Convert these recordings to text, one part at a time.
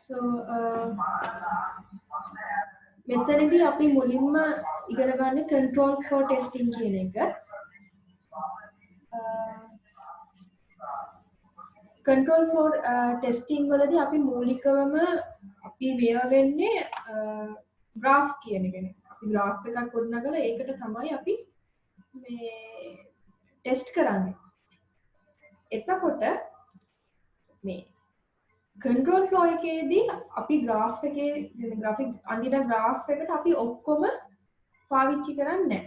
So මෙතනදී අපි මුලින්ම ඉගෙන ගන්න control flow testing කියන එක. control flow testing වලදී අපි මූලිකවම අපි මේවා වෙන්නේ graph කියන එකනේ. අපි graph එකක් ගොඩනගලා ඒකට තමයි අපි මේ test කරන්නේ. එතකොට මේ control flow එකේදී අපි graph එකේ graphic අඳින graph එකට අපි ඔක්කොම පාවිච්චි කරන්නේ නැහැ.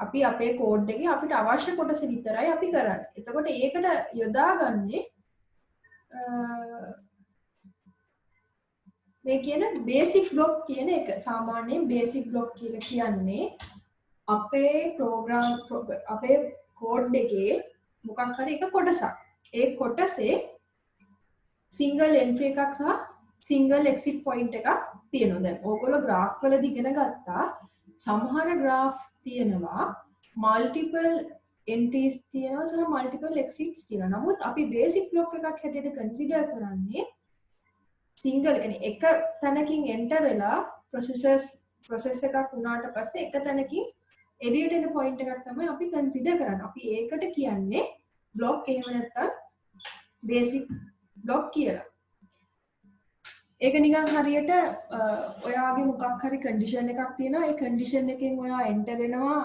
අපි අපේ කෝඩ් එකේ අපිට අවශ්‍ය කොටස විතරයි අපි කරන්නේ. එතකොට ඒකට යොදාගන්නේ මේ කියන බේසික් බ්ලොක් කියන එක. සාමාන්‍යයෙන් බේසික් බ්ලොක් කියලා කියන්නේ අපේ ප්‍රෝග්‍රෑම් අපේ කෝඩ් එකේ මොකක් හරි එක කොටසක්. ඒ කොටසේ සිංගල් එන්ට්‍රි එකක් සහ සිංගල් එක්සිට් පොයින්ට් එකක් තියෙනවා. දැන් ඕගොල්ලෝ graph වලදී ඉගෙන ගත්තා සමහර graph තියෙනවා multiple entries තියෙනවා සහ multiple exits තියෙනවා. නමුත් අපි basic block එකක් හැටියට consider කරන්නේ single කියන්නේ එක තැනකින් enter වෙලා process එකක් වුණාට පස්සේ එක තැනකින් edit වෙන point එකක් තමයි අපි consider කරන්නේ. අපි ඒකට කියන්නේ block එහෙම නැත්නම් basic block කියලා. ඒක නිකන් හරියට ඔයාගේ මොකක් හරි condition එකක් තියෙනවා. ඒ condition එකෙන් ඔයා enter වෙනවා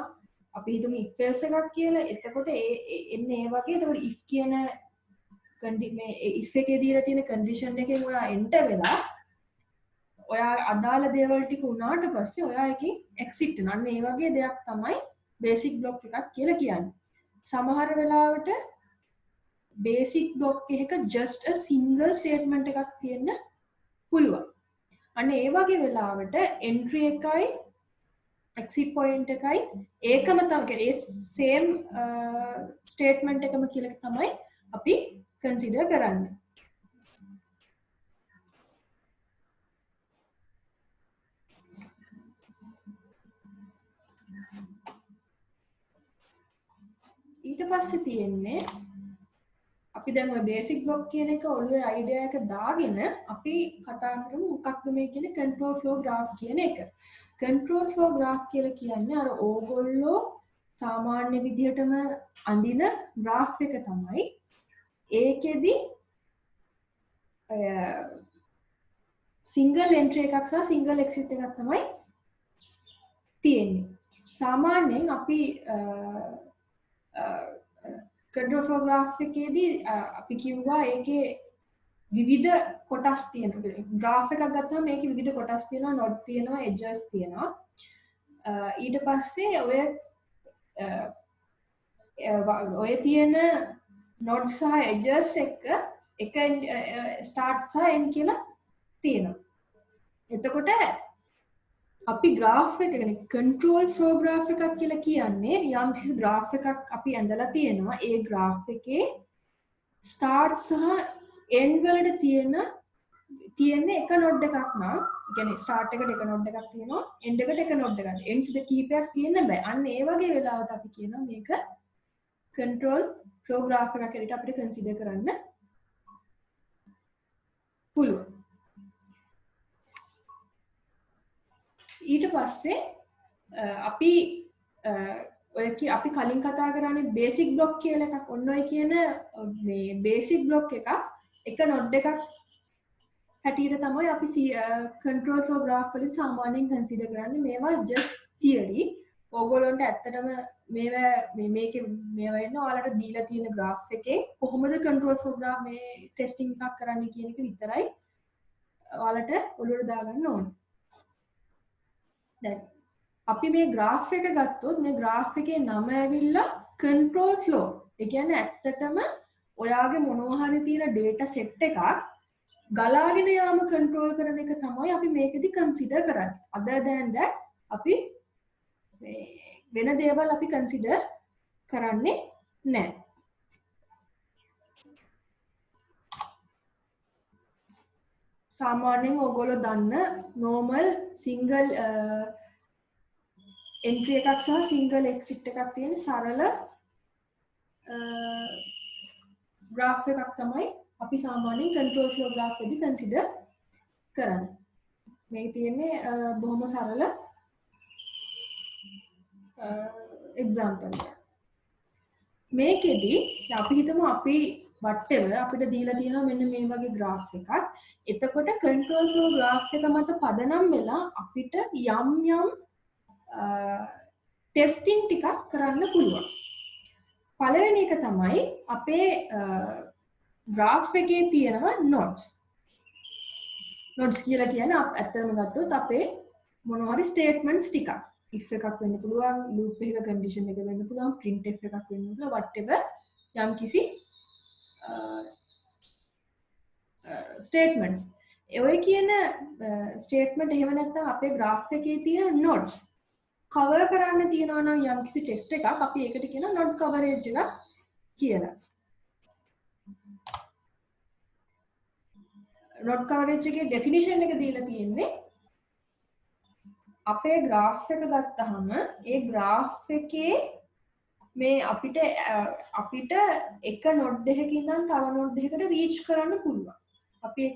අපි හිතමු if else එකක් කියලා. එතකොට එන්නේ ඒ වගේ. එතකොට if කියන මේ if එකේ දීලා තියෙන condition එකෙන් ඔයා enter වෙලා ඔයා අදාළ දේවල් ටික උනාට පස්සේ ඔයා එකකින් exit වෙනවා. අන්න ඒ වගේ දෙයක් තමයි basic block එකක් කියලා කියන්නේ. සමහර වෙලාවට basic block එකක just a single statement එකක් තියෙන්න පුළුවන්. අන්න ඒ වගේ වෙලාවට entry එකයි exit point එකයි ඒකම තමයි ඒ same statement එකම කියලා තමයි අපි consider කරන්නේ. ඊට පස්සේ තියෙන්නේ අපි දැන් ඔය බේසික් බ්ලොක් කියන එක ඔළුවේ අයිඩියා එක දාගෙන අපි කතා කරමු මොකක්ද මේ කියන්නේ control flow graph කියන එක. control flow graph කියලා කියන්නේ අර ඕගොල්ලෝ සාමාන්‍ය විදිහටම අඳින graph එක තමයි. ඒකෙදි single entry එකක් සහ single exit එකක් තමයි තියෙන්නේ. සාමාන්‍යයෙන් අපි control flow graph එකේදී අපි කිව්වා ඒකේ විවිධ කොටස් තියෙනවා. graph එකක් ගත්තාම මේකේ විවිධ කොටස් තියෙනවා, node තියෙනවා, edges තියෙනවා. ඊට පස්සේ ඔය තියෙන node සහ edges එක start සහ end කියලා තියෙනවා. එතකොට අපි graph එක කියන්නේ control flow graph එකක් කියලා කියන්නේ යම් කිසි graph එකක් අපි ඇඳලා තියෙනවා. ඒ graph එකේ start සහ end වලට තියෙන එක node එකක් නම්, කියන්නේ start එකට එක node එකක් තියෙනවා, end එකට එක node එකක්. ends දෙක කීපයක් තියෙන්න බෑ. අන්න ඒ වගේ වෙලාවට අපි කියනවා මේක control flow graph එකක් හැටියට අපිට consider කරන්න පුළුවන්. ඊට පස්සේ අපි අපි කලින් කතා කරන්නේ බේසික් බ්ලොක් කියලා එකක්. ඔන්න ඔය කියන මේ බේසික් බ්ලොක් එක නෝඩ් එකක් හැටියට තමයි අපි control flow graph වලින් සාමාන්‍යයෙන් consider කරන්නේ. මේවා just theory. ඕගොල්ලන්ට ඇත්තටම මේවා වෙන්න ඔයාලට දීලා තියෙන graph එකේ කොහොමද control flow graph මේ testing එකක් කරන්න කියන එක විතරයි ඔයාලට ඔළුවට දාගන්න ඕනේ. දැන් අපි මේ graph එක ගත්තොත් මේ graph එකේ නම ඇවිල්ලා control flow. ඒ කියන්නේ ඇත්තටම ඔයාගේ මොනවා හරි තියෙන data set එකක් ගලාගෙන යාම control කරන එක තමයි අපි මේකෙදි consider කරන්නේ. other than that අපි වෙන දේවල් අපි consider කරන්නේ නැහැ. සාමාන්‍යයෙන් ඔයගොල්ලෝ දන්න normal single entry එකක් සහ single exit එකක් තියෙන සරල graph එකක් තමයි අපි සාමාන්‍යයෙන් control flow graph එකදී consider කරන්න. මේ තියෙන්නේ බොහොම සරල එක්සාම්පල් එකක්. මේකෙදි අපි හිතමු අපි whatever අපිට දීලා තියෙනවා මෙන්න මේ වගේ graph එකක්. එතකොට control flow graph එක මත පදනම් වෙලා අපිට යම් ටෙස්ටිං ටිකක් කරන්න පුළුවන්. පළවෙනි එක තමයි අපේ graph එකේ තියෙනවා nodes. nodes කියලා කියන්නේ ඇත්තටම ගත්තොත් අපේ මොනවා හරි statements ටිකක්. if එකක් වෙන්න පුළුවන්, loop එකක condition එක වෙන්න පුළුවන්, printf එකක් වෙන්න පුළුවන්, whatever යම් කිසි statements. ඔය කියන statement එහෙම නැත්නම් අපේ graph එකේ තියෙන nodes cover කරන්න තියනවා නම් යම් කිසි test එකක් අපි ඒකට කියනවා node coverage එක කියලා. node coverage එකේ definition එක දීලා තියෙන්නේ අපේ graph එක ගත්තාම ඒ graph එකේ මේ අපිට එක node එකකින් ඉඳන් තව node එකකට reach කරන්න පුළුවන්. අපි ඒක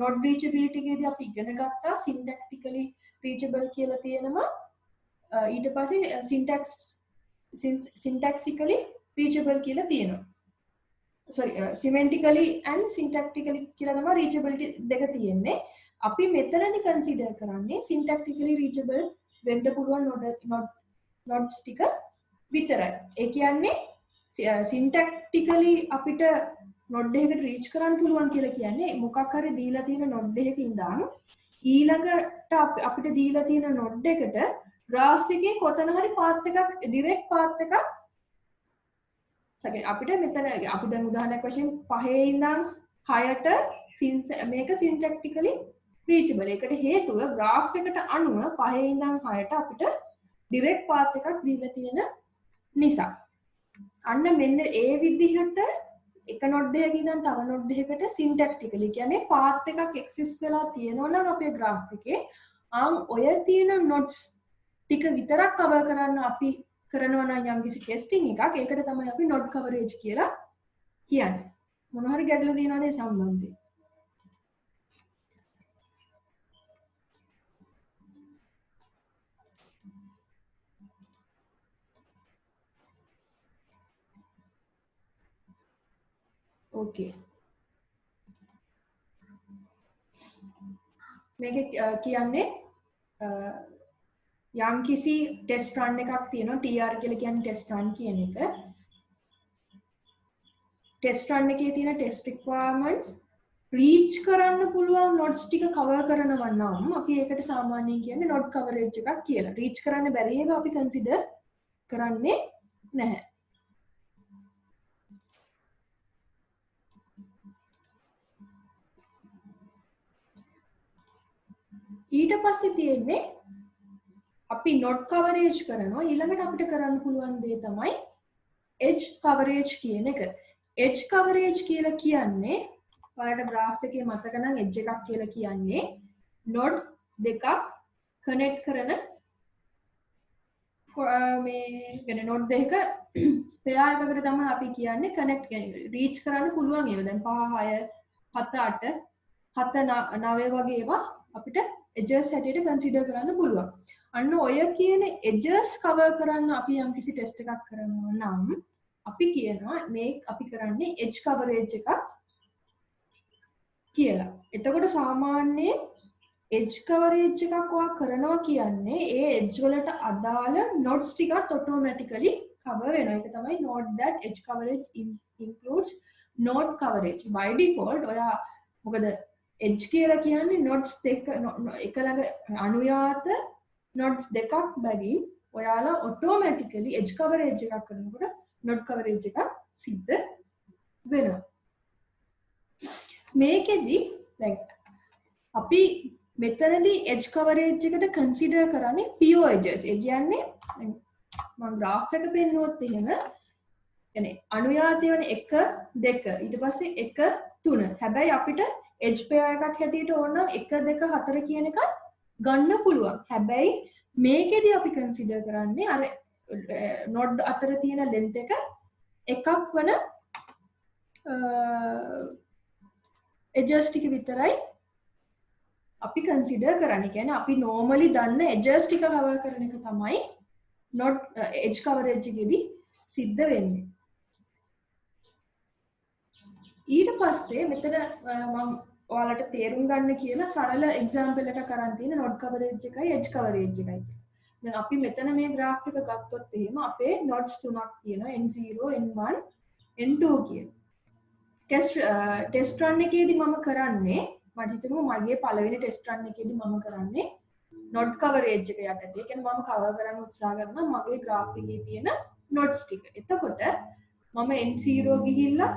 node reachability එකේදී අපි ඉගෙන ගත්තා syntactically reachable කියලා තියෙනවා. ඊට පස්සේ syntactically reachable කියලා තියෙනවා. sorry semantically and syntactically කියලා තමයි reachability දෙක තියෙන්නේ. අපි මෙතනදී consider කරන්නේ syntactically reachable වෙන්න පුළුවන් nodes ටික විතරයි. ඒ කියන්නේ syntactically අපිට node එකකට reach කරන්න පුළුවන් කියලා කියන්නේ මොකක් හරි දීලා තියෙන node එකක ඉඳන් ඊළඟට අපිට දීලා තියෙන node එකට graph එකේ කොතන හරි path එකක් direct path එකක් අපිට මෙතන අපි දැන් උදාහරණයක් වශයෙන් 5 ඉඳන් 6ට මේක syntactically reachable. ඒකට හේතුව graph එකට අනුව 5 ඉඳන් 6ට අපිට direct path එකක් දීලා තියෙන නිසා. අන්න මෙන්න ඒ විදිහට එක node එකකින් ඉඳන් තව node එකකට syntactically කියන්නේ path එකක් exist වෙලා තියෙනවා නම් අපේ graph එකේ ඔය තියෙන nodes ටික විතරක් cover කරන්න අපි කරනවා නම් යම්කිසි ටෙස්ටිං එකක් ඒකට තමයි අපි node coverage කියලා කියන්නේ. මොන හරි ගැටලු තියෙනවද ඒ සම්බන්ධයෙන්? ඕකේ. මේක කියන්නේ යම්කිසි ටෙස්ට් රන් එකක් තියෙනවා TR කියලා කියන්නේ ටෙස්ට් රන් කියන එක. ටෙස්ට් රන් එකේ තියෙන ටෙස්ට් රික්වයර්මන්ට්ස් රීච් කරන්න පුළුවන් nodes ටික cover කරනවා නම් අපි ඒකට සාමාන්‍යයෙන් කියන්නේ node coverage එකක් කියලා. රීච් කරන්න බැරි ඒවා අපි consider කරන්නේ නැහැ. ඊට පස්සේ තියෙන්නේ අපි node coverage කරනවා ඊළඟට අපිට කරන්න පුළුවන් දේ තමයි edge coverage කියන එක. edge coverage කියලා කියන්නේ ඔයාලට graph එකේ මතක නම් edge එකක් කියලා කියන්නේ node දෙකක් connect කරන මේ කියන්නේ node දෙක pair එකකට තමයි අපි කියන්නේ connect කියන්නේ reach කරන්න පුළුවන් ඒවා. දැන් 5 6 7 8 9 වගේ ඒවා අපිට edges හැටියට consider කරන්න පුළුවන්. අන්න ඔය කියන edges cover කරන්න අපි යම්කිසි test එකක් කරනවා නම් අපි කියනවා මේ අපි කරන්නේ edge coverage එකක් කියලා. එතකොට සාමාන්‍යයෙන් edge coverage එකක් ඔයා කරනවා කියන්නේ ඒ edge වලට අදාළ nodes ටිකත් automatically cover වෙනවා. ඒක තමයි note that edge coverage includes node coverage. By default ඔයා මොකද edge කියලා කියන්නේ nodes දෙක එක ළඟ අනුයාත nodes දෙකක් බැගින් ඔයාලා automatically edge coverage එකක් කරනකොට node coverage එකක් සිද්ධ වෙනවා. මේකෙදි දැන් අපි මෙතනදී edge coverage එකට consider කරන්නේ pure edges. ඒ කියන්නේ මම graph එක පෙන්නුවොත් එහෙම يعني අනුයාතය වෙන 1 2 ඊට පස්සේ 1 3. හැබැයි අපිට edge pair එකක් හැටියට ඕන නම් 1 2 4 කියන එකත් ගන්න පුළුවන්. හැබැයි මේකෙදි අපි consider කරන්නේ අර node අතර තියෙන length එක එකක් වන edges ටික විතරයි අපි කන්සිඩර් කරන්නේ. කියන්නේ අපි normally දන්න edges ටික cover කරන එක තමයි not edge coverage එකේදී සිද්ධ වෙන්නේ. ඊට පස්සේ මෙතන මම ඔයාලට තේරුම් ගන්න කියලා සරල එක්සැම්පල් එකක් අරන් තියෙන not coverage එකයි edge coverage එකයි. දැන් අපි මෙතන මේ graph එක ගත්තොත් එහෙම අපේ nodes තුනක් තියෙනවා n0 n1 n2 කියලා. ටෙස්ට් රන් එකේදී මම කරන්නේ මට හිතෙනවා මගේ පළවෙනි ටෙස්ට් රන් එකේදී මම කරන්නේ not coverage එක යටතේ. ඒ කියන්නේ මම cover කරන්න උත්සාහ කරනවා මගේ graph එකේ තියෙන nodes ටික. එතකොට මම n0 ගිහිල්ලා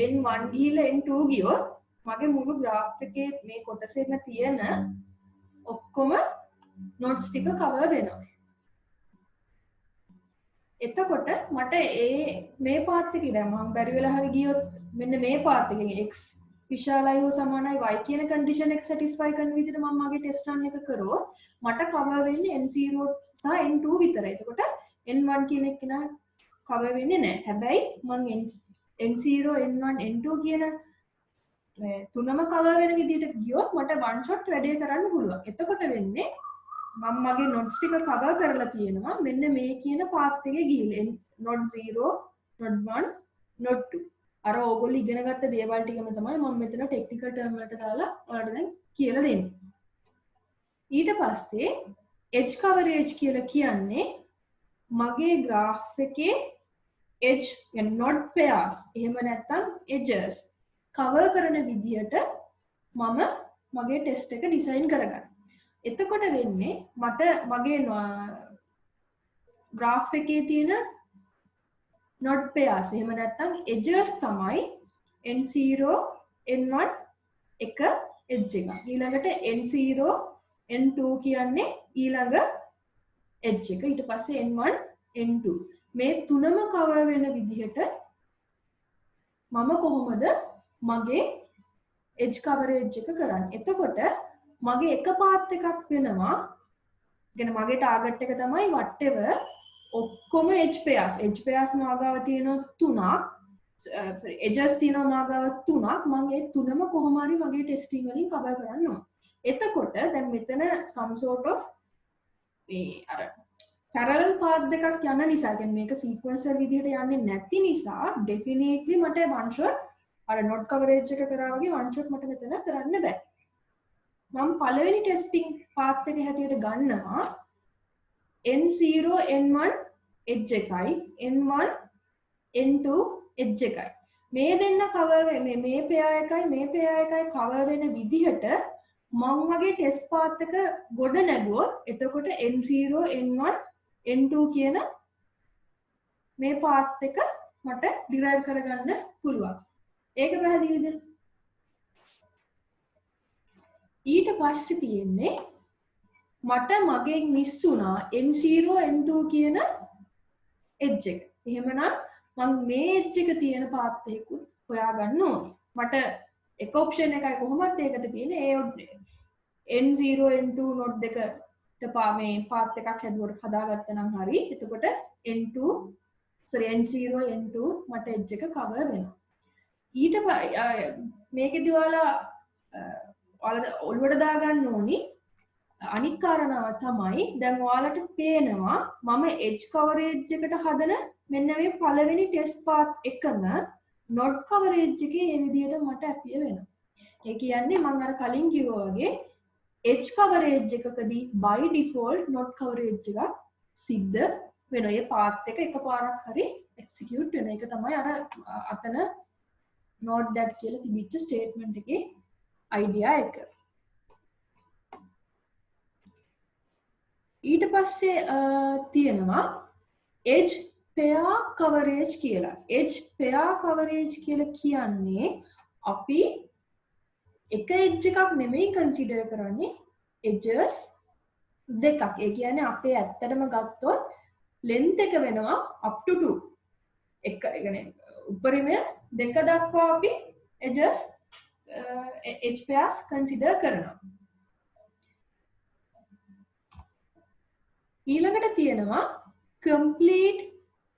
n1 ගිහිල්ලා n2 ගියොත් මගේ මුළු graph එකේ මේ කොටසෙම තියෙන ඔක්කොම nodes ටික cover වෙනවා. එතකොට මට මේ පාත් එකේ දැන් මම බැරි වෙලා හරි ගියොත් මෙන්න මේ පාත් එකෙන් x විශාලයි හෝ සමානයි y කියන කන්ඩිෂන් එක සැටිස්ෆයි කරන විදිහට මම මගේ ටෙස්ට් රන් එක කරොත් මට කවර් වෙන්නේ n0 සහ n2 විතරයි. එතකොට n1 කියන එක නා කවර් වෙන්නේ නැහැ. හැබැයි මම n0 n1 n2 කියන මේ තුනම කවර් වෙන විදිහට ගියොත් මට one shot වැඩේ කරන්න පුළුවන්. එතකොට වෙන්නේ මම මගේ nodes ටික cover කරලා තියෙනවා මෙන්න මේ කියන path එකේ ගිහින් node 0 node 1 node 2 අර ඕගොල්ලෝ ඉගෙන ගත්ත දේවල් ටිකම තමයි මම මෙතන ටෙක්නිකල් ටර්ම් වලට දාලා ඔයාලට දැන් කියලා දෙන්නේ. ඊට පස්සේ edge coverage කියලා කියන්නේ මගේ graph එකේ edge يعني node pairs එහෙම නැත්නම් edges cover කරන විදියට මම මගේ test එක design කරගන්නවා. එතකොට වෙන්නේ මට මගේ graph එකේ තියෙන node pairs එහෙම නැත්නම් edges තමයි n0 n1 එක edge එක. ඊළඟට n0 n2 කියන්නේ ඊළඟ edge එක. ඊට පස්සේ n1 n2 මේ තුනම cover වෙන විදිහට මම කොහොමද මගේ edge coverage එක කරන්නේ. එතකොට මගේ එක පාත් එකක් වෙනවා. يعني මගේ ටාගට් එක තමයි whatever ඔක්කොම edge pairs මාගාව තියෙන තුනක් sorry edges තියෙනවා මාගාව තුනක් මම ඒ තුනම කොහොම හරි මගේ ටෙස්ටිං වලින් කවර් කරන්න ඕන. එතකොට දැන් මෙතන some sort of මේ අර parallel path දෙකක් යන නිසා කියන්නේ මේක sequential විදිහට යන්නේ නැති නිසා definitely මට one shot අර node coverage එක කරා වගේ one shot මට මෙතන කරන්න බෑ. මම පළවෙනි ටෙස්ටිං පාත් එක හැටියට ගන්නවා n0 n1 edge එකයි n1 n2 edge එකයි. මේ දෙන්න cover මේ pair එකයි cover වෙන විදිහට මම වගේ ටෙස්ට් පාත් එක ගොඩ නැගුවොත් එතකොට n0 n1 n2 කියන මේ පාත් එක මට ඩිරයිව් කරගන්න පුළුවන්. ඒක පැහැදිලිද? ඊට පස්සේ තියෙන්නේ මට මගෙන් මිස් වුණා n0 n2 කියන edge එක. එහෙමනම් මම මේ edge එක තියෙන path එකකුත් හොයාගන්න ඕනේ. මට එක option එකයි කොහොමද ඒකට තියෙන්නේ n0 n2 node දෙකට මේ path එකක් හදාගත්තා නම් හරි. එතකොට n0 n2 මට edge එක cover වෙනවා. ඊට මේකෙදි ඔයාලා ඔළුවට දාගන්න ඕනි අනිත් කාරණාව තමයි දැන් ඔයාලට පේනවා මම edge coverage එකට හදන මෙන්න මේ පළවෙනි test path එකම node coverage එකේ මේ විදිහට මට appear වෙනවා. ඒ කියන්නේ මම අර කලින් කිව්වා වගේ edge coverage එකකදී by default node coverage එකක් සිද්ධ වෙනවා. මේ path එක එකපාරක් හරි execute වෙන එක තමයි අර අතන node that කියලා තිබිච්ච statement එකේ idea එක. ඊට පස්සේ තියෙනවා edge pair coverage කියලා. edge pair coverage කියලා කියන්නේ අපි එක edge එකක් නෙමෙයි consider කරන්නේ edges දෙකක්. ඒ කියන්නේ අපේ ඇත්තටම ගත්තොත් length එක වෙනවා up to 2. එක يعني උපරිමය දෙක දක්වා අපි edges edge pairs consider කරනවා. ඊළඟට තියෙනවා complete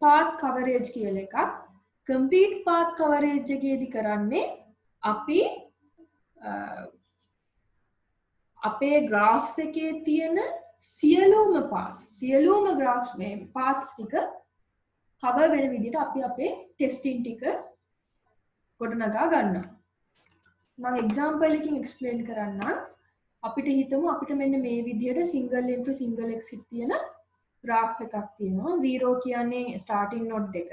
path coverage කියලා එකක්. complete path coverage එකේදී කරන්නේ අපි අපේ graph එකේ තියෙන සියලුම graphs මේ parts ටික cover වෙන විදිහට අපි අපේ testing ටික ගොඩනගා ගන්නවා. මම example එකකින් explain කරන්නම්. අපිට හිතමු අපිට මෙන්න මේ විදිහට single entry single exit තියෙන graph එකක් තියෙනවා. 0 කියන්නේ starting node එක.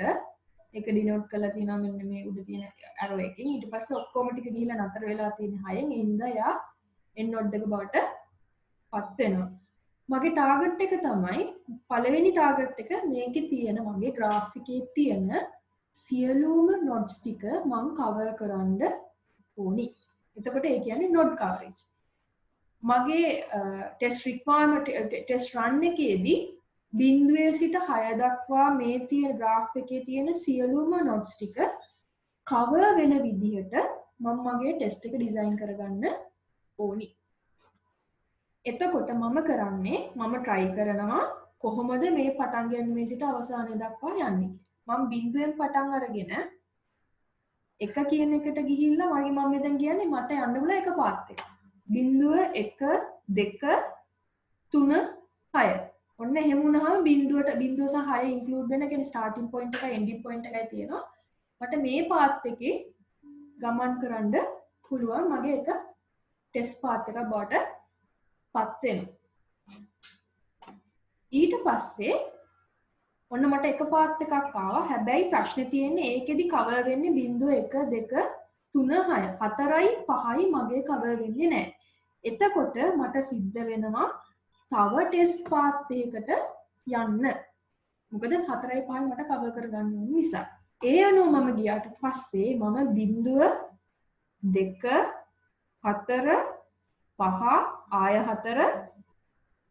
ඒක denote කරලා තියෙනවා මෙන්න මේ උඩ තියෙන arrow එකකින්. ඊට පස්සේ ඔක්කොම ටික ගිහිල්ලා නතර වෙලා තියෙන 6න් ඒ හින්දා යා end node එක බවට පත් වෙනවා. මගේ ටාගට් එක තමයි පළවෙනි ටාගට් එක මේකේ තියෙන මගේ graph එකේ තියෙන සියලුම nodes ටික මම cover කරන්න ඕනි. එතකොට ඒ කියන්නේ node coverage. මගේ test requirement test run එකේදී බිඳුවේ සිට 6 දක්වා මේ තියෙන graph එකේ තියෙන සියලුම nodes ටික cover වෙන විදිහට මම මගේ test එක design කරගන්න ඕනි. එතකොට මම කරන්නේ මම try කරනවා කොහොමද මේ පටන් ගැනීමේ සිට අවසානය දක්වා යන්නේ. මම බිඳුවෙන් පටන් අරගෙන එක කියන එකට ගිහිල්ලා මම මෙතන කියන්නේ මට යන්න බුණා එක පාත් එක. බිඳුව 1 2 3 6. ඔන්න එහෙම වුණාම බිඳුව සහ 6 ඉන්ක්ලූඩ් වෙන කියන්නේ ස්ටාර්ටින් පොයින්ට් එකයි එන්ඩින් පොයින්ට් එකයි තියෙනවා. මට මේ පාත් එකේ ගමන් කරන්න පුළුවන් මගේ එක ටෙස්ට් පාත් එකක් බවට පත් වෙනවා. ඊට පස්සේ ඔන්න මට එක පාත් එකක් ආවා. හැබැයි ප්‍රශ්නේ තියෙන්නේ ඒකෙදි කවර් වෙන්නේ බිඳුව 1 2 3 6. 4යි 5යි මගේ කවර් වෙන්නේ නැහැ. එතකොට මට සිද්ධ වෙනවා තව ටෙස්ට් පාත් එකකට යන්න. මොකද 4යි 5යි මට කවර් කරගන්න ඕන නිසා. ඒ අනුව මම ගියාට පස්සේ මම බිඳුව 2 4 5 ආය 4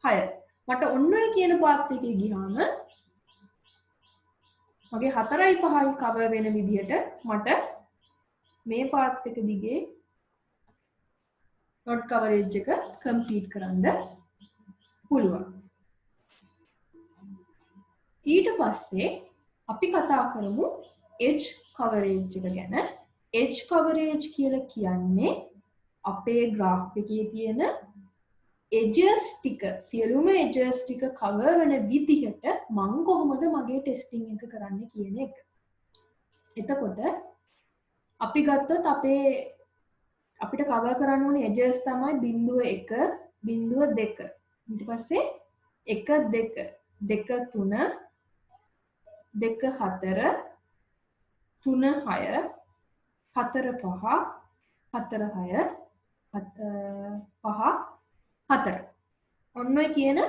6 මට ඔන්න ඔය කියන පාත් එකේ ගියාම මගේ 4යි 5යි කවර් වෙන විදිහට මට මේ පාත් එක දිගේ node coverage එක complete කරන්න පුළුවන්. ඊට පස්සේ අපි කතා කරමු edge coverage එක ගැන. edge coverage කියලා කියන්නේ අපේ graph එකේ තියෙන edges ටික සියලුම edges ටික cover වෙන විදිහට මම කොහොමද මගේ testing එක කරන්නේ කියන එක. එතකොට අපි ගත්තොත් අපිට cover කරන්න ඕනේ edges තමයි බිඳුව 1 බිඳුව 2 ඊට පස්සේ 1 2 2 3 2 4 3 6 4 5 4 6 5 4 ඔන්න ඔය කියන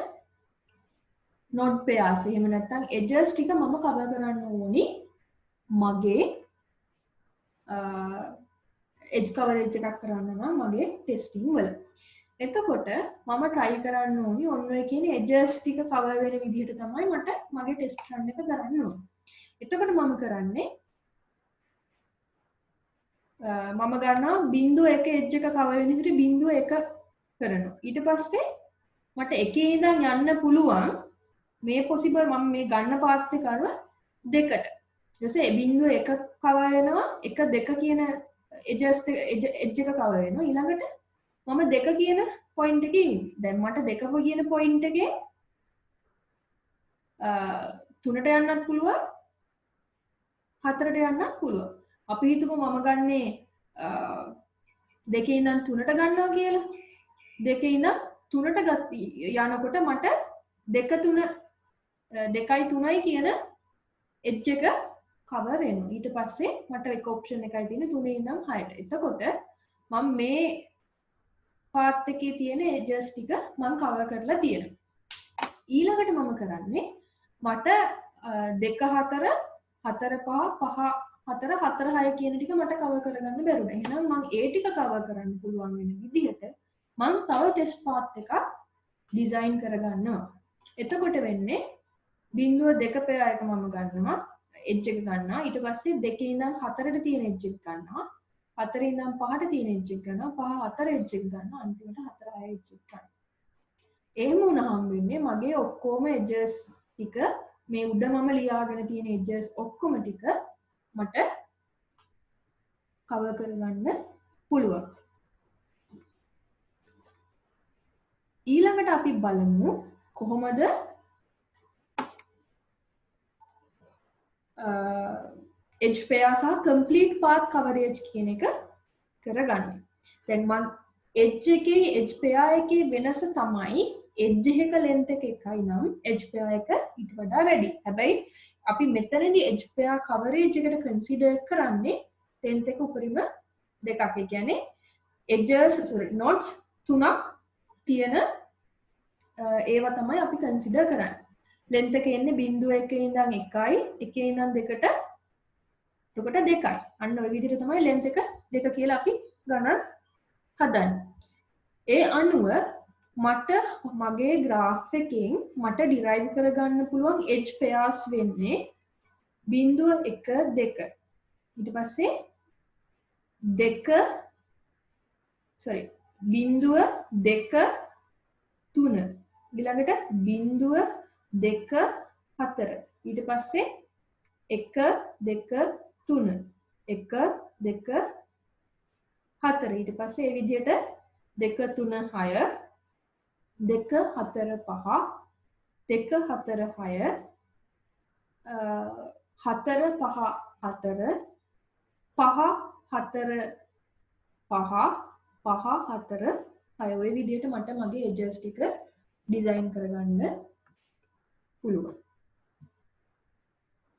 node pairs එහෙම නැත්නම් edges ටික මම cover කරන්න ඕනි මගේ edge coverage එකක් කරන්න නම් මගේ testing වල. එතකොට මම try කරන්න ඕනි ඔන්න ඔය කියන edges ටික cover වෙන විදිහට තමයි මට මගේ test run එක කරන්න ඕනේ. එතකොට මම කරන්නේ මම ගන්නවා බිඳුව 1 edge එක cover වෙන විදිහට බිඳුව 1 කරනවා. ඊට පස්සේ මට එකේ ඉඳන් යන්න පුළුවන් මේ possible මම මේ ගන්න පාත් එක අනුව දෙකට. ඊටසේ බිඳුව 1 cover වෙනවා 1 2 කියන edges edge එක cover වෙනවා. ඊළඟට මම 2 කියන point එකේ ඉන්නේ. දැන් මට 2 කියන point එකේ 3ට යන්නත් පුළුවන් 4ට යන්නත් පුළුවන්. අපි හිතමු මම ගන්නේ 2 ඉඳන් 3ට ගන්නවා කියලා. 2 ඉඳන් 3ට යනකොට මට 2 3 2යි 3යි කියන edge එක cover වෙනවා. ඊට පස්සේ මට එක option එකයි තියෙන්නේ 3 ඉඳන් 6ට. එතකොට මම මේ පාත් එකේ තියෙන edges ටික මම cover කරලා තියෙනවා. ඊළඟට මම කරන්නේ මට 2 4 4 5 5 4 4 6 කියන ටික මට cover කරගන්න බැරුණා. එහෙනම් මම ඒ ටික cover කරන්න පුළුවන් වෙන විදිහට මම තව test path එකක් design කරගන්නවා. එතකොට වෙන්නේ බිඳුව 2 pair එක මම ගන්නවා edge එක ගන්නවා. ඊට පස්සේ 2 ඉඳන් 4ට තියෙන edge එක ගන්නවා. 4 ඉඳන් 5ට තියෙන edge එක ගන්නවා. 5 4 edge එක ගන්නවා. අන්තිමට 4 6 edge එක ගන්නවා. එහෙම වුණාම වෙන්නේ මගේ ඔක්කොම edges ටික මේ උඩ මම ලියාගෙන තියෙන edges ඔක්කොම ටික මට cover කරගන්න පුළුවන්. ඊළඟට අපි බලමු කොහොමද edge pair සහ complete path coverage කියන එක කරගන්නේ. දැන් මම edge එකේ edge pair එකේ වෙනස තමයි edge එක length එක එකයි නම් edge pair එක ඊට වඩා වැඩි. හැබැයි අපි මෙතනදී edge pair coverage එකට consider කරන්නේ length එක උපරිම දෙකක්. ඒ කියන්නේ nodes තුනක් තියෙන ඒවා තමයි අපි consider කරන්නේ. length එක එන්නේ 0.1 ඉඳන් 1යි 1 ඉඳන් 2ට එතකොට 2යි. අන්න ওই විදිහට තමයි length එක 2 කියලා අපි ගණන් හදන්නේ. ඒ අනුව මට මගේ graph එකෙන් මට derive කරගන්න පුළුවන් edge pairs වෙන්නේ 0.1 2. ඊට පස්සේ 2 sorry 0.2 3. ඊළඟට 0.2 4. ඊට පස්සේ 1 2 3 1 2 4. ඊට පස්සේ ඒ විදිහට 2 3 6 2 4 5 2 4 6 4 5 4 5 4 5 5 4 6 ඔය විදිහට මට මගේ edges ටික ඩිසයින් කරගන්න පුළුවන්.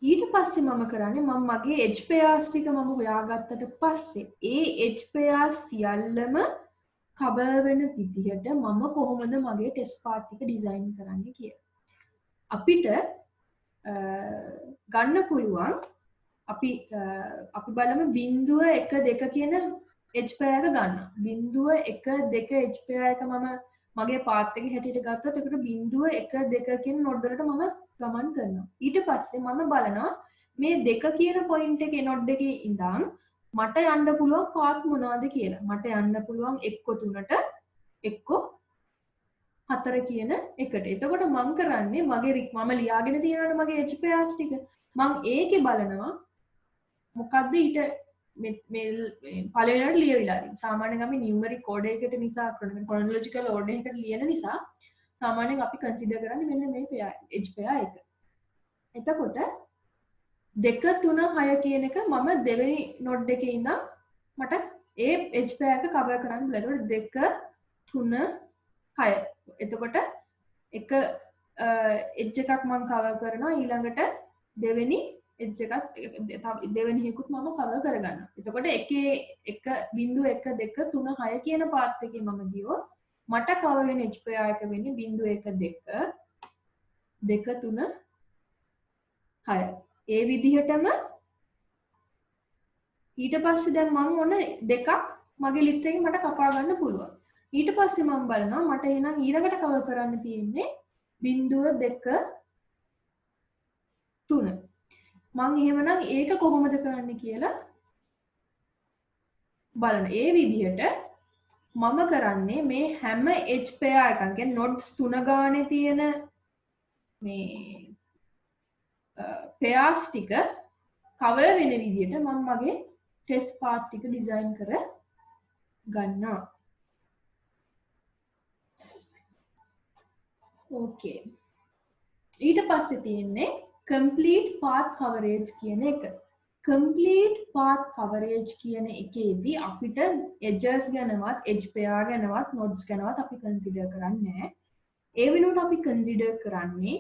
ඊට පස්සේ මම කරන්නේ මම මගේ edge pairs ටික මම හොයාගත්තට පස්සේ ඒ edge pairs සියල්ලම cover වෙන විදිහට මම කොහොමද මගේ test part ටික ඩිසයින් කරන්නේ කියලා. අපිට ගන්න පුළුවන් අපි බලමු 0.1 2 කියන edge pair එක ගන්න. 0.1 2 edge pair එක මම මගේ path එකේ හැටියට ගත්තොත් ඒකට 0.1 2 කියන node වලට මම ගමන් කරනවා. ඊට පස්සේ මම බලනවා මේ 2 කියන point එකේ node එකේ ඉඳන් මට යන්න පුළුවන් path මොනවද කියලා. මට යන්න පුළුවන් එක්ක 3ට එක්ක 4 කියන එකට. එතකොට මම කරන්නේ මගේ මම ලියාගෙන තියෙනවනේ මගේ edge pairs ටික. මම ඒකේ බලනවා මොකද්ද ඊට මේ පළවෙනිවට ලියවිලා තියෙන්නේ. සාමාන්‍යයෙන් අපි numeric order එකට නිසා chronological order එකට ලියන නිසා සාමාන්‍යයෙන් අපි consider කරන්නේ මෙන්න මේ pair edge pair එක. එතකොට 2 3 6 කියන එක මම දෙවෙනි node එකේ ඉඳන් මට ඒ edge pair එක cover කරන්න බෑ. එතකොට 2 3 6. එතකොට එක edge එකක් මම cover කරනවා ඊළඟට දෙවෙනි edge එකක් දෙවෙනි එකකුත් මම cover කරගන්නවා. එතකොට එකේ 1.1 2 3 6 කියන path එකේ මම ගියොත් මට cover වෙන edge pair එක වෙන්නේ 0.1 2 2 3 6. ඒ විදිහටම ඊට පස්සේ දැන් මම ඕන දෙකක් මගේ list එකෙන් මට කපා ගන්න පුළුවන්. ඊට පස්සේ මම බලනවා මට එහෙනම් ඊළඟට cover කරන්න තියෙන්නේ 0.2 3. මම එහෙමනම් ඒක කොහොමද කරන්න කියලා බලන්න. ඒ විදිහට මම කරන්නේ මේ හැම edge pair එකක් කියන්නේ nodes 3 ගානේ තියෙන මේ pairs ටික cover වෙන විදිහට මම මගේ test part ටික design කර ගන්නවා. okay. ඊට පස්සේ තියෙන්නේ complete path coverage කියන එක. complete path coverage කියන එකේදී අපිට edges ගැනවත් edge pair ගැනවත් nodes ගැනවත් අපි consider කරන්නේ නැහැ. ඒ වෙනුවට අපි consider කරන්නේ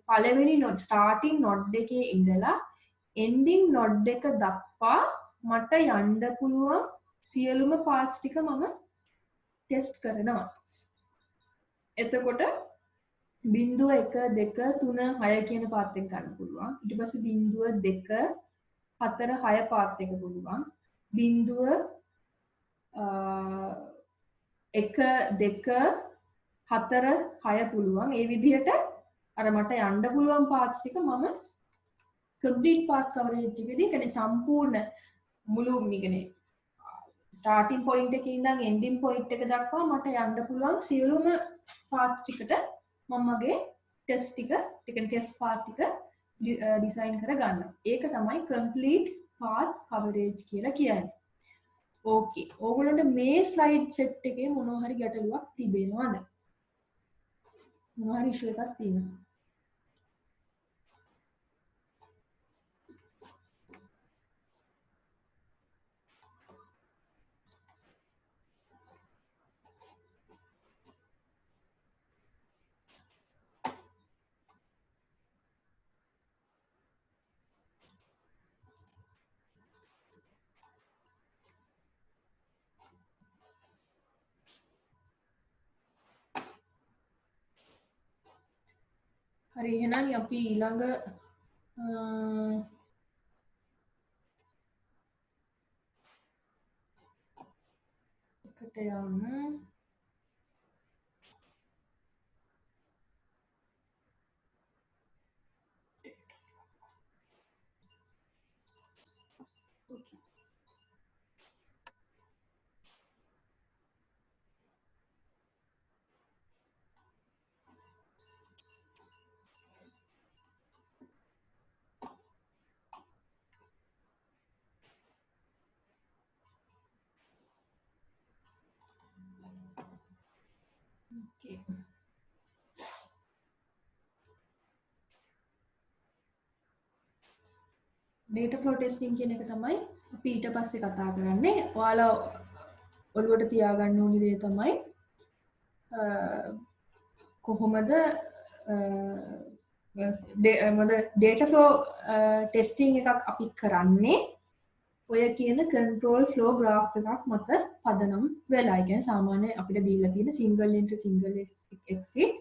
පළවෙනි node starting node එකේ ඉඳලා ending node එක දක්වා මට යන්න පුළුවන් සියලුම paths ටික මම test කරනවා. එතකොට 0.1 2 3 6 කියන path එක ගන්න පුළුවන්. ඊට පස්සේ 0.2 4 6 path එක පුළුවන්. 0.1 2 4 6 පුළුවන්. ඒ විදිහට අර මට යන්න පුළුවන් paths ටික මම complete path coverage එකේදී කියන්නේ සම්පූර්ණ මුළු කියන්නේ starting point එකේ ඉඳන් ending point එක දක්වා මට යන්න පුළුවන් සියලුම paths ටිකට මම මගේ test ටික test path ටික design කර ගන්නවා. ඒක තමයි complete path coverage කියලා කියන්නේ. okay. ඕගොල්ලන්ට මේ slide set එකේ මොනවා හරි ගැටලුවක් තිබෙනවද? මොනවා හරි ඉෂුව එකක් තියෙනවා. හරි එහෙනම් අපි ඊළඟ එකට යමු. Okay. data flow testing කියන එක තමයි අපි ඊට පස්සේ කතා කරන්නේ. ඔයාලා ඔළුවට තියාගන්න ඕනි දේ තමයි කොහොමද data flow testing එකක් අපි කරන්නේ ඔය කියන control flow graph එකක් මත පදනම් වෙලා. ඒ කියන්නේ සාමාන්‍ය අපිට දීලා තියෙන single entry single exit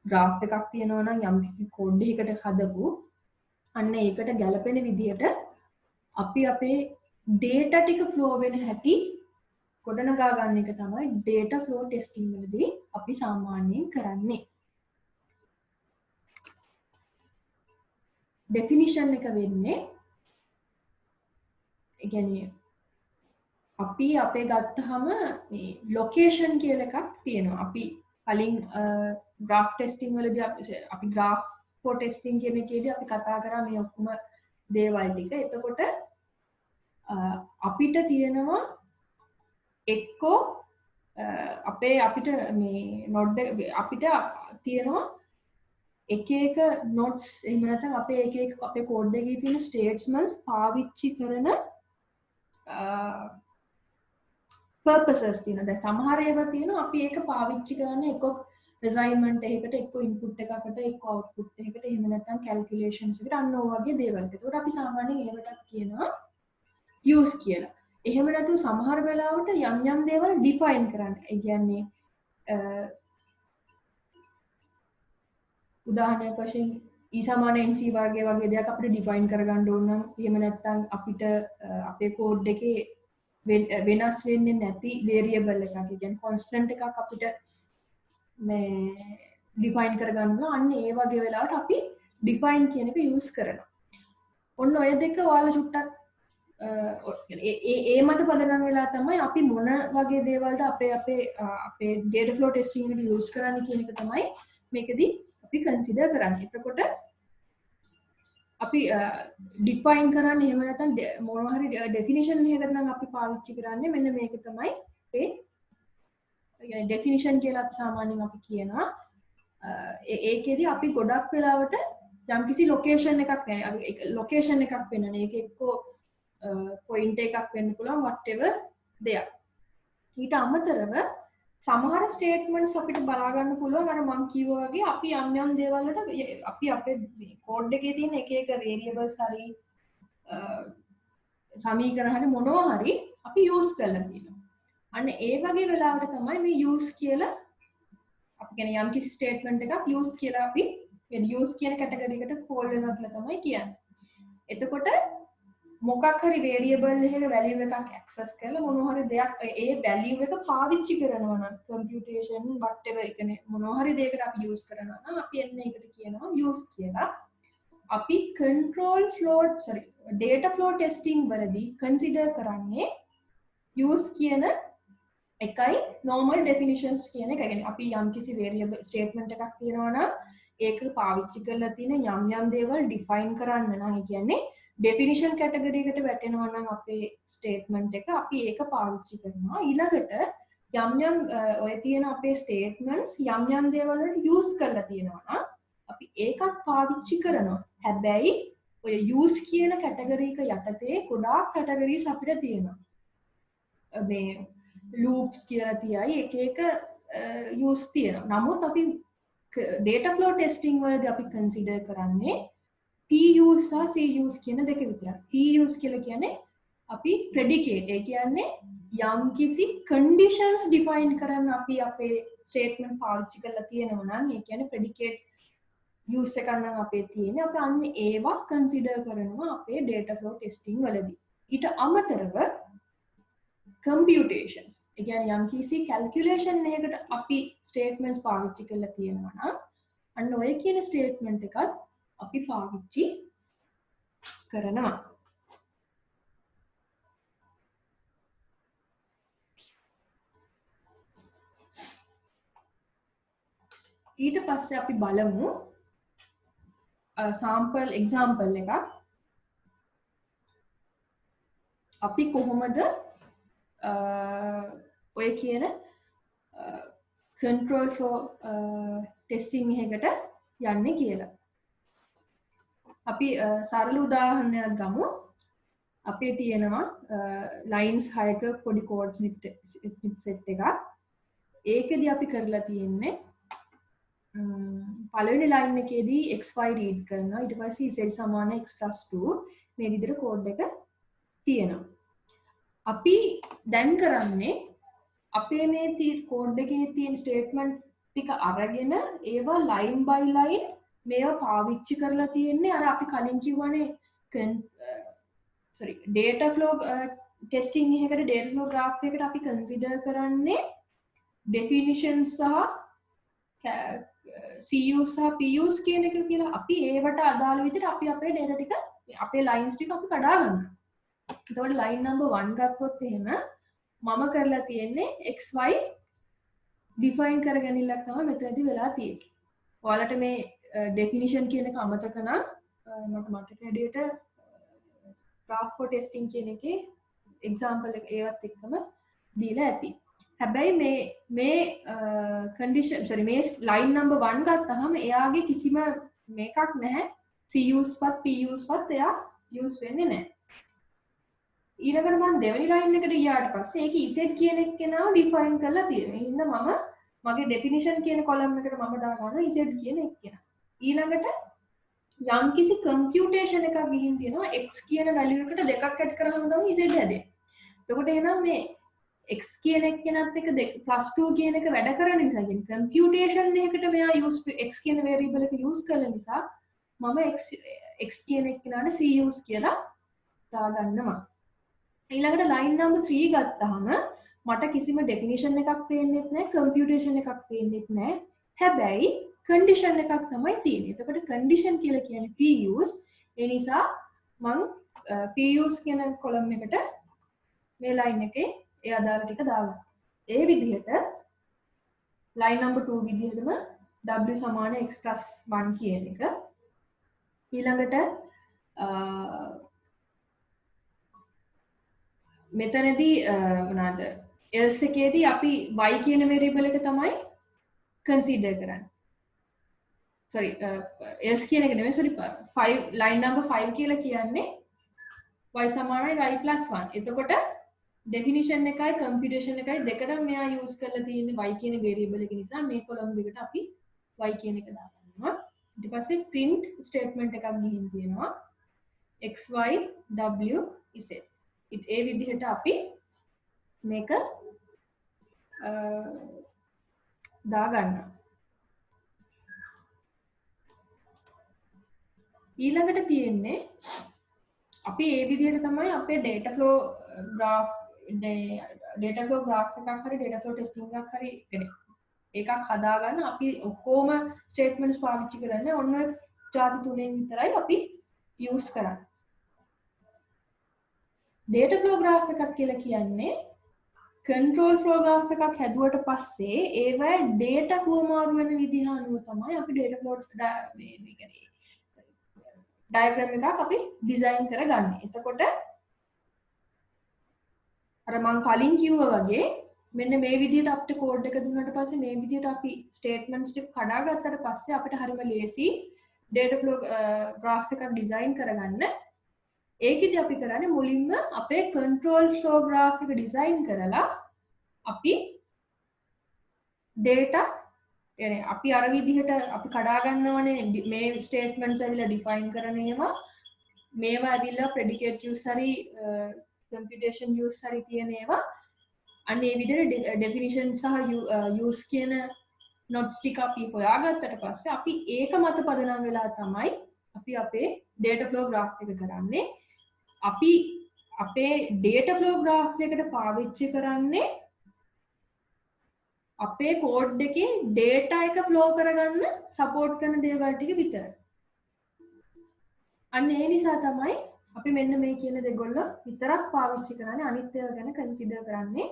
graph එකක් තියෙනවා නම් යම්කිසි code එකකට හදපු අන්න ඒකට ගැලපෙන විදිහට අපි අපේ data ටික flow වෙන හැටි ගොඩනගා ගන්න එක තමයි data flow testing වලදී අපි සාමාන්‍යයෙන් කරන්නේ. definition එක වෙන්නේ ඒ කියන්නේ අපි අපේ ගත්තහම මේ location කියලා එකක් තියෙනවා. අපි කලින් graph testing වලදී අපි graph flow testing කියන එකේදී අපි කතා කරා මේ ඔක්කොම දේවල් ටික. එතකොට අපිට තියෙනවා එක්කෝ අපිට මේ node අපිට තියෙනවා එක එක nodes එහෙම නැත්නම් අපේ එක එක අපේ code එකේ තියෙන statements පාවිච්චි කරන purposes තියෙනවා. දැන් සමහර ඒවා තියෙනවා අපි ඒක පාවිච්චි කරන්නේ එක්ක assignment එකකට එක්ක input එකකට එක්ක output එකකට එහෙම නැත්නම් calculations එකට අන්න ඔය වගේ දේවල්. ඒකට අපි සාමාන්‍යයෙන් ඒවටත් කියනවා use කියලා. එහෙම නැතු සමහර වෙලාවට යම් දේවල් define කරන්න. ඒ කියන්නේ උදාහරණයක් වශයෙන් E සමාන MC වර්ගය වගේ දෙයක් අපිට define කරගන්න ඕන නම් එහෙම නැත්නම් අපිට අපේ code එකේ වෙනස් වෙන්නේ නැති variable එකක්. ඒ කියන්නේ constant එකක් අපිට මේ define කරගන්න ඕන. අන්න ඒ වගේ වෙලාවට අපි define කියන එක use කරනවා. ඔන්න ඔය දෙක ඔයාලා චුට්ටක් ඒ මත පදනම් වෙලා තමයි අපි මොන වගේ දේවල්ද අපේ data flow testing එකට use කරන්න කියන එක තමයි මේකදී අපි consider කරන්නේ. එතකොට අපි define කරන්නේ එහෙම නැත්නම් මොනවා හරි definition එකකට නම් අපි පාවිච්චි කරන්නේ මෙන්න මේක තමයි අපේ يعني definition කියලා අපි සාමාන්‍යයෙන් අපි කියනවා. ඒකෙදි අපි ගොඩක් වෙලාවට යම්කිසි location එකක් නැහැ. location එකක් වෙනනේ. ඒක එක්කෝ point එකක් වෙන්න පුළුවන් whatever දෙයක්. ඊට අමතරව සමහර statements අපිට බලා ගන්න පුළුවන් අර මම කිව්වා වගේ අපි යම් දේවල් වලට අපි අපේ code එකේ තියෙන එක එක variables හරි සමීකරණ හරි මොනවා හරි අපි use කරලා තියෙනවා. අන්න ඒ වගේ වෙලාවට තමයි මේ use කියලා අපි කියන්නේ යම් කිසි statement එකක් use කියලා අපි කියන්නේ use කියන category එකට fall වෙනවා කියලා තමයි කියන්නේ. එතකොට මොකක් හරි variable එකක value එකක් access කරලා මොනවා හරි දෙයක් ඒ value එක පාවිච්චි කරනවා නම් computation whatever ඒ කියන්නේ මොනවා හරි දෙයකට අපි use කරනවා නම් අපි එන්නේ ඒකට කියනවා use කියලා. අපි data flow testing වලදී consider කරන්නේ use කියන එකයි normal definitions කියන එක. කියන්නේ අපි යම්කිසි variable statement එකක් තියෙනවා නම් ඒක පාවිච්චි කරලා තියෙන යම් දේවල් define කරන්න නම් ඒ කියන්නේ definition category එකට වැටෙනවා නම් අපේ statement එක අපි ඒක පාවිච්චි කරනවා. ඊළඟට යම් යම් ඔය තියෙන අපේ ස්ටේට්මන්ට්ස් යම් යම් දේවල් වලට යූස් කරලා තියෙනවා නම් අපි ඒකත් පාවිච්චි කරනවා. හැබැයි ඔය යූස් කියන කැටගරි එක යටතේ ගොඩාක් කැටගරීස් අපිට තියෙනවා. මේ ලූප්ස් කියලා තියයි එක එක යූස් තියෙනවා. නමුත් අපි data flow testing වලදී අපි කන්සිඩර් කරන්නේ PUs සහ CUs කියන දෙක විතරයි. PUs කියලා කියන්නේ අපි predicate ඒ කියන්නේ යම් කිසි conditions define කරන්න අපි අපේ statement පාවිච්චි කරලා තියෙනවා නම් ඒ කියන්නේ predicate use එකක් නම් අපේ තියෙන්නේ අපි අන්න ඒවා consider කරනවා අපේ data flow testing වලදී. ඊට අමතරව computations ඒ කියන්නේ යම් කිසි calculation එකකට අපි statements පාවිච්චි කරලා තියෙනවා නම් අන්න ඔය කියන statement එකත් අපි පාවිච්චි කරනවා. ඊට පස්සේ අපි බලමු sample example එකක් අපි කොහොමද ඔය කියන control flow testing එකකට යන්නේ කියලා. අපි සරල උදාහරණයක් ගමු. අපේ තියෙනවා lines 6ක පොඩි code snippet එකක්. ඒකෙදි අපි කරලා තියෙන්නේ පළවෙනි line එකේදී xy read කරනවා. ඊට පස්සේ z සමාන x + 2 මේ විදිහට code එක තියෙනවා. අපි දැන් කරන්නේ අපේ මේ code එකේ තියෙන statement ටික අරගෙන ඒවා line by line මේවා පාවිච්චි කරලා තියෙන්නේ අර අපි කලින් කිව්වනේ data flow testing එකකට data flow graph එකකට අපි consider කරන්නේ definitions සහ CUs සහ PUs කියන එක කියලා. අපි ඒවට අදාළ විදිහට අපි අපේ data ටික අපේ lines ටික අපි කඩා ගන්නවා. එතකොට line number 1 ගත්තොත් එහෙම මම කරලා තියෙන්නේ xy define කරගනින්නක් තමයි මෙතනදී වෙලා තියෙන්නේ. ඔයාලට මේ definition කියන එක අමතක නම් මට මතක හැටියට graph for testing කියන එකේ example එක ඒවත් එක්කම දීලා ඇති. හැබැයි මේ condition මේ line number 1 ගත්තාම එයාගේ කිසිම මේකක් නැහැ. CUs වත් PUs වත් එයා use වෙන්නේ නැහැ. ඊළඟට මම දෙවෙනි line එකට ගියාට පස්සේ ඒක z කියන එක කෙනාව define කරලා තියෙනවා. ඒ හින්දා මම මගේ definition කියන column එකට මම දාගන්නවා z කියන එක කෙනා. ඊළඟට යම් කිසි computation එකක් ගිහින් තියෙනවා x කියන value එකට දෙකක් add කරාම තමයි z හැදෙන්නේ. එතකොට එහෙනම් මේ x කියන එක කෙනත් එක +2 කියන එක වැඩ කරන නිසා කියන්නේ computation එකකට මෙයා use x කියන variable එක use කරන නිසා මම x කියන එක කෙනාට CUs කියලා දාගන්නවා. ඊළඟට line number 3 ගත්තාම මට කිසිම definition එකක් පේන්නෙත් නැහැ computation එකක් පේන්නෙත් නැහැ. හැබැයි condition එකක් තමයි තියෙන්නේ. එතකොට condition කියලා කියන්නේ PUs. ඒ නිසා මම PUs කියන column එකට මේ line එකේ ඒ අදාළ ටික දාගන්නවා. ඒ විදිහට line number 2 විදිහටම w සමාන x + 1 කියන එක ඊළඟට මෙතනදී මොනවාද else එකේදී අපි y කියන variable එක තමයි consider කරන්නේ. sorry else කියන එක නෙමෙයි sorry 5 line number 5 කියලා කියන්නේ y සමානයි y + 1. එතකොට definition එකයි computation එකයි දෙකටම මෙයා use කරලා තියෙන්නේ y කියන variable එක නිසා මේ column දෙකට අපි y කියන එක දාගන්නවා. ඊට පස්සේ print statement එකක් ගිහින් තියෙනවා xy w z. ඒ විදිහට අපි මේක දාගන්නවා. ඊළඟට තියෙන්නේ අපි ඒ විදිහට තමයි අපේ data flow graph එකක් හරි data flow testing එකක් හරි එකක් හදාගන්න අපි ඔක්කොම statements පාවිච්චි කරන්නේ ඔන්න ඔය ಜಾති තුනෙන් විතරයි අපි use කරන්නේ. data flow graph එකක් කියලා කියන්නේ control flow graph එකක් හැදුවට පස්සේ ඒවයි data හුවමාරු වෙන විදිහ අනුව තමයි අපි data flow diagram එකක් අපි design කරගන්නේ. එතකොට අර මම කලින් කිව්වා වගේ මෙන්න මේ විදිහට අපිට කෝඩ් එක දුන්නාට පස්සේ මේ විදිහට අපි ස්ටේට්මන්ට්ස් ටික කඩාගත්තට පස්සේ අපිට හරිම ලේසි data flow graph එකක් ඩිසයින් කරගන්න. ඒකෙදි අපි කරන්නේ මුලින්ම අපේ control flow graph එක ඩිසයින් කරලා අපි data يعني අපි අර විදිහට අපි කඩා ගන්නවනේ මේ ස්ටේට්මන්ට්ස් ඇවිල්ලා ඩිෆයින් කරන ඒවා මේවා ඇවිල්ලා predicate use හරි computation use හරි තියෙන ඒවා අන්න ඒ විදිහට definition සහ use කියන notes ටික අපි හොයාගත්තට පස්සේ අපි ඒක මත පදනම් වෙලා තමයි අපි අපේ data flow graph එක කරන්නේ. අපි අපේ data flow graph එකට පාවිච්චි කරන්නේ අපේ කෝඩ් එකේ data එක flow කරගන්න support කරන දේවල් ටික විතරයි. අන්න ඒ නිසා තමයි අපි මෙන්න මේ කියන දෙගොල්ල විතරක් පාවිච්චි කරන්නේ අනිත් ඒවා ගැන consider කරන්නේ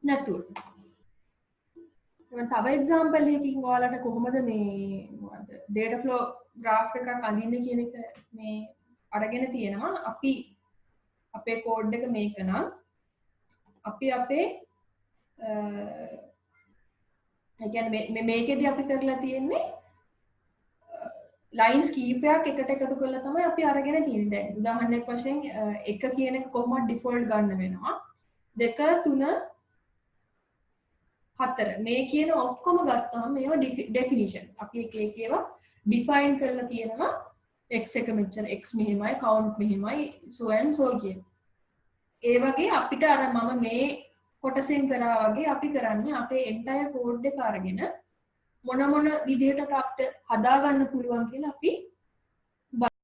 නැතුව. තව එක්සාම්පල් එකකින් ඔයාලට කොහොමද මේ data flow graph එකක් අඳින්න කියන එක මේ අරගෙන තියෙනවා. අපි අපේ කෝඩ් එක මේක නම් අපි අපේ ඒ කියන්නේ මේකෙදි අපි කරලා තියෙන්නේ ලයින්ස් කීපයක් එකට එකතු කරලා තමයි අපි අරගෙන තියෙන්නේ. දැන් උදාහරණයක් වශයෙන් එක කියන එක කොහොමද ඩිෆෝල්ට් ගන්න වෙනවා. 2 3 4 මේ කියන ඔක්කොම ගත්තාම මේවා ඩෙෆිනිෂන්. අපි එක එක ඒවා ඩිෆයින් කරලා තියෙනවා. x එක මෙච්චර x මෙහෙමයි count මෙහෙමයි so and so කියන. ඒ වගේ අපිට අර මම මේ කොටසෙන් කරා වගේ අපි කරන්නේ අපේ entire code එක අරගෙන මොන විදිහට අපිට හදා ගන්න පුළුවන් කියලා අපි